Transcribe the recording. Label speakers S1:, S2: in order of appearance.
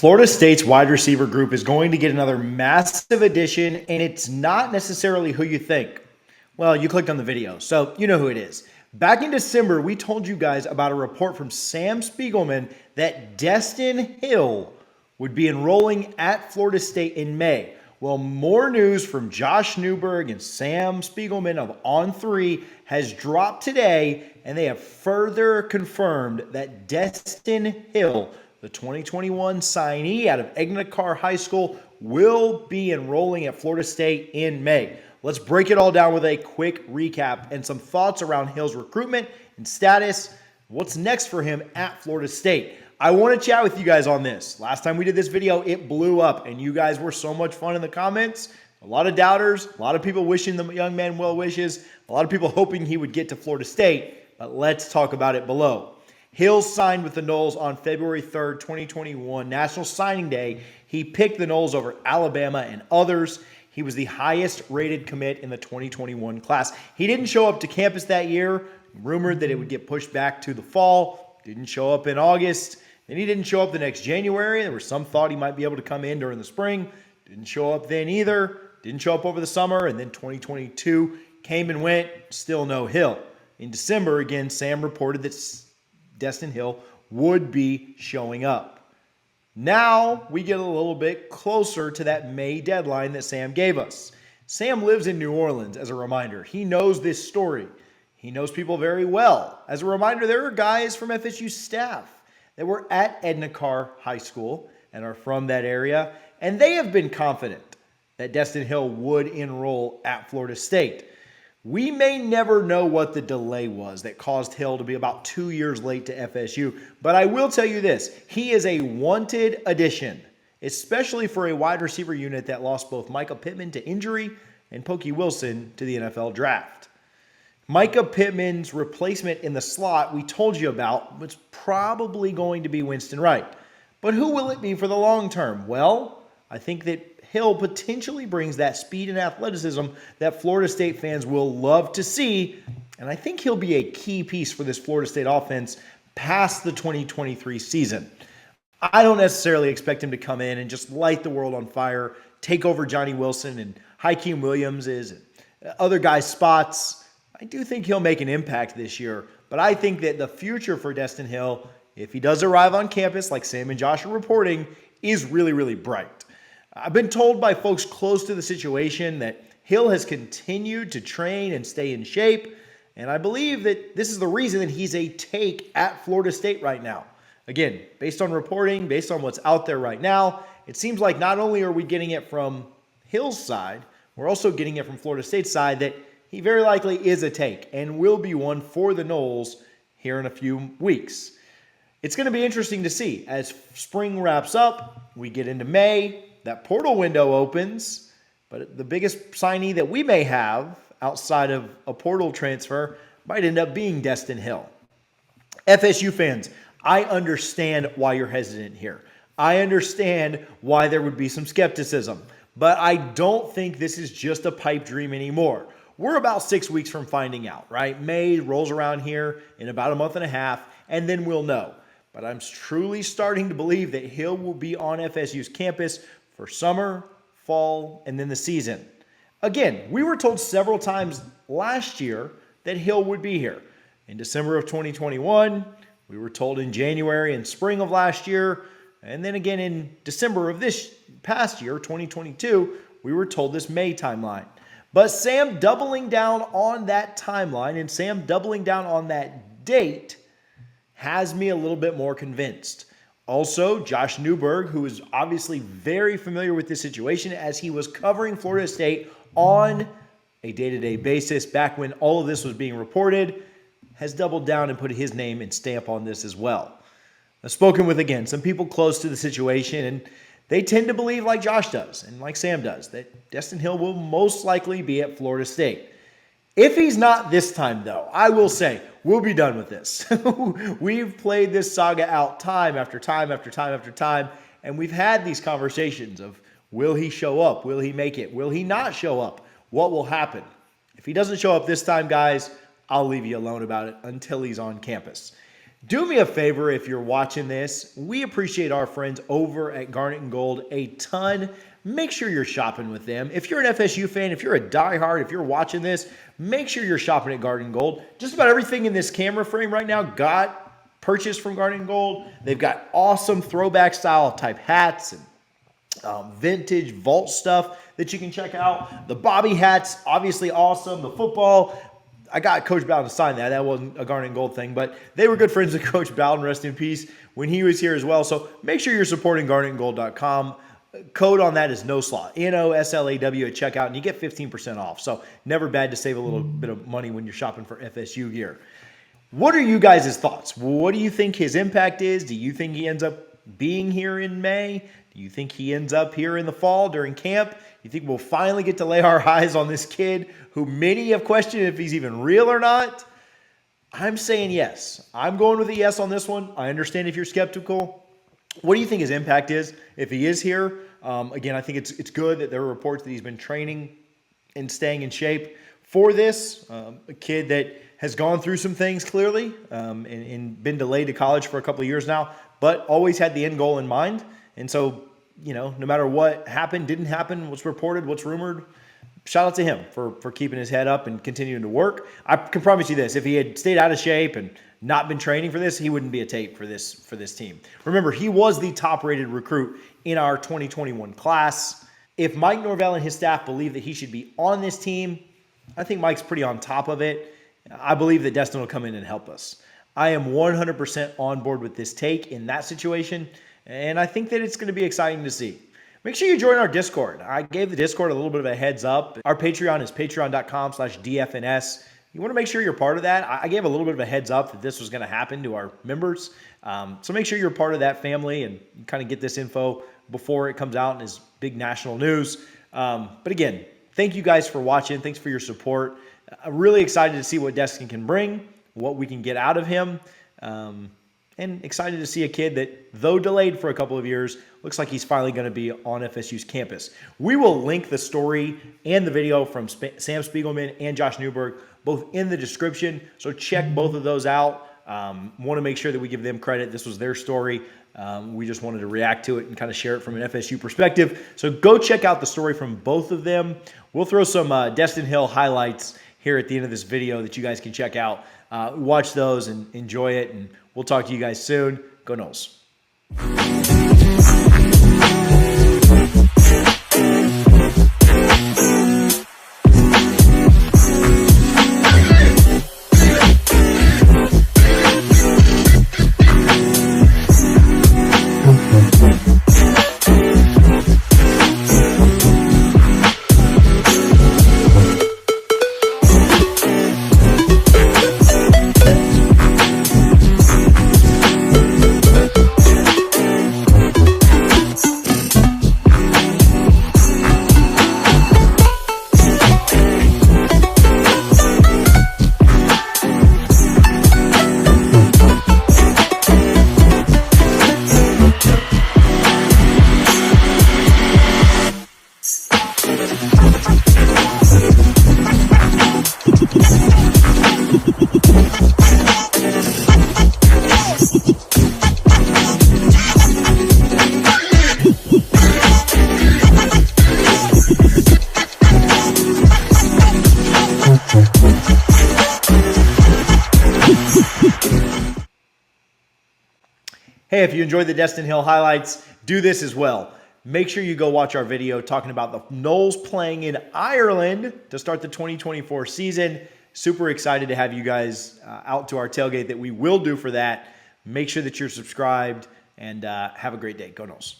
S1: Florida State's wide receiver group is going to get another massive addition, and it's not necessarily who you think. Well, you clicked on the video, so you know who it is. Back in December, we told you guys about a report from Sam Spiegelman that Destyn Hill would be enrolling at Florida State in May. Well, more news from Josh Newberg and Sam Spiegelman of On3 has dropped today, and they have further confirmed that Destyn Hill, the 2021 signee out of Egna High School, will be enrolling at Florida State in May. Let's break it all down with a quick recap and some thoughts around Hill's recruitment and status. What's next for him at Florida State? I want to chat with you guys on this. Last time we did this video, it blew up, and you guys were so much fun in the comments. A lot of doubters, a lot of people wishing the young man well wishes, a lot of people hoping he would get to Florida State, but let's talk about it below. Hill signed with the Noles on February 3rd, 2021, National Signing Day. He picked the Noles over Alabama and others. He was the highest rated commit in the 2021 class. He didn't show up to campus that year, rumored that it would get pushed back to the fall, didn't show up in August, and he didn't show up the next January. There was some thought he might be able to come in during the spring, didn't show up then either, didn't show up over the summer, and then 2022 came and went, still no Hill. In December, again, Sam reported that Destyn Hill would be showing up. Now we get a little bit closer to that May deadline that Sam gave us. Sam lives in New Orleans, as a reminder. He knows this story. He knows people very well. As a reminder, there are guys from FSU staff that were at Edna High School and are from that area, and they have been confident that Destyn Hill would enroll at Florida State. We may never know what the delay was that caused Hill to be about 2 years late to FSU, but I will tell you this, he is a wanted addition, especially for a wide receiver unit that lost both Micah Pittman to injury and Pokey Wilson to the NFL draft. Micah Pittman's replacement in the slot we told you about was probably going to be Winston Wright. But who will it be for the long term? Well, I think that Hill potentially brings that speed and athleticism that Florida State fans will love to see, and I think he'll be a key piece for this Florida State offense past the 2023 season. I don't necessarily expect him to come in and just light the world on fire, take over Johnny Wilson and Hakeem Williams's and other guys' spots. I do think he'll make an impact this year, but I think that the future for Destyn Hill, if he does arrive on campus like Sam and Josh are reporting, is really, really bright. I've been told by folks close to the situation that Hill has continued to train and stay in shape, and I believe that this is the reason that he's a take at Florida State right now. Again, based on reporting, based on what's out there right now, it seems like not only are we getting it from Hill's side, we're also getting it from Florida State's side that he very likely is a take and will be one for the Noles here in a few weeks. It's going to be interesting to see as spring wraps up, we get into May, that portal window opens, but the biggest signee that we may have outside of a portal transfer might end up being Destyn Hill. FSU fans, I understand why you're hesitant here. I understand why there would be some skepticism, but I don't think this is just a pipe dream anymore. We're about 6 weeks from finding out, right? May rolls around here in about a month and a half, and then we'll know. But I'm truly starting to believe that Hill will be on FSU's campus for summer, fall, and then the season. Again, we were told several times last year that Hill would be here. In December of 2021, we were told in January and spring of last year, and then again in December of this past year, 2022, we were told this May timeline. But Sam doubling down on that timeline and Sam doubling down on that date has me a little bit more convinced. Also, Josh Newberg, who is obviously very familiar with this situation as he was covering Florida State on a day-to-day basis back when all of this was being reported, has doubled down and put his name and stamp on this as well. I've spoken with, again, some people close to the situation, and they tend to believe, like Josh does and like Sam does, that Destyn Hill will most likely be at Florida State. If he's not this time, though, I will say, we'll be done with this. We've played this saga out time after time after time after time, and we've had these conversations of, will he show up? Will he make it? Will he not show up? What will happen? If he doesn't show up this time, guys, I'll leave you alone about it until he's on campus. Do me a favor if you're watching this. We appreciate our friends over at Garnet and Gold a ton. Make sure you're shopping with them. If you're an FSU fan, if you're a diehard, if you're watching this, make sure you're shopping at Garnet and Gold. Just about everything in this camera frame right now got purchased from Garnet and Gold. They've got awesome throwback style type hats and vintage vault stuff that you can check out. The Bobby hats, obviously awesome. The football, I got Coach Bowden to sign that. That wasn't a Garnet and Gold thing, but they were good friends with Coach Bowden, rest in peace, when he was here as well. So make sure you're supporting garnetandgold.com. Code on that is NOSLAW, NOSLAW at checkout, and you get 15% off. So never bad to save a little bit of money when you're shopping for FSU gear. What are you guys' thoughts? What do you think his impact is? Do you think he ends up being here in May? Do you think he ends up here in the fall during camp? You think we'll finally get to lay our eyes on this kid who many have questioned if he's even real or not? I'm saying yes. I'm going with a yes on this one. I understand if you're skeptical. What do you think his impact is if he is here? Again, I think it's good that there are reports that he's been training and staying in shape for this. A kid that has gone through some things clearly and been delayed to college for a couple of years now, but always had the end goal in mind. And so, no matter what happened, didn't happen, what's reported, what's rumored, shout out to him for keeping his head up and continuing to work. I can promise you this, if he had stayed out of shape and not been training for this, he wouldn't be a tape for this team. Remember, he was the top-rated recruit in our 2021 class. If Mike Norvell and his staff believe that he should be on this team, I think Mike's pretty on top of it. I believe that Destyn will come in and help us. I am 100% on board with this take in that situation, and I think that it's going to be exciting to see. Make sure you join our Discord. I gave the Discord a little bit of a heads up. Our Patreon is patreon.com/DFNS. You want to make sure you're part of that. I gave a little bit of a heads up that this was going to happen to our members. So make sure you're part of that family and kind of get this info before it comes out and is big national news. But again, thank you guys for watching. Thanks for your support. I'm really excited to see what Destyn can bring, what we can get out of him. And excited to see a kid that, though delayed for a couple of years, looks like he's finally going to be on FSU's campus. We will link the story and the video from Sam Spiegelman and Josh Newberg both in the description, so check both of those out. Want to make sure that we give them credit. This was their story. We just wanted to react to it and kind of share it from an FSU perspective. So go check out the story from both of them. We'll throw some Destyn Hill highlights here at the end of this video that you guys can check out. Watch those and enjoy it, and we'll talk to you guys soon. Go Noles. Hey, if you enjoyed the Destyn Hill highlights, do this as well. Make sure you go watch our video talking about the Noles playing in Ireland to start the 2024 season. Super excited to have you guys out to our tailgate that we will do for that. Make sure that you're subscribed, and have a great day. Go Noles.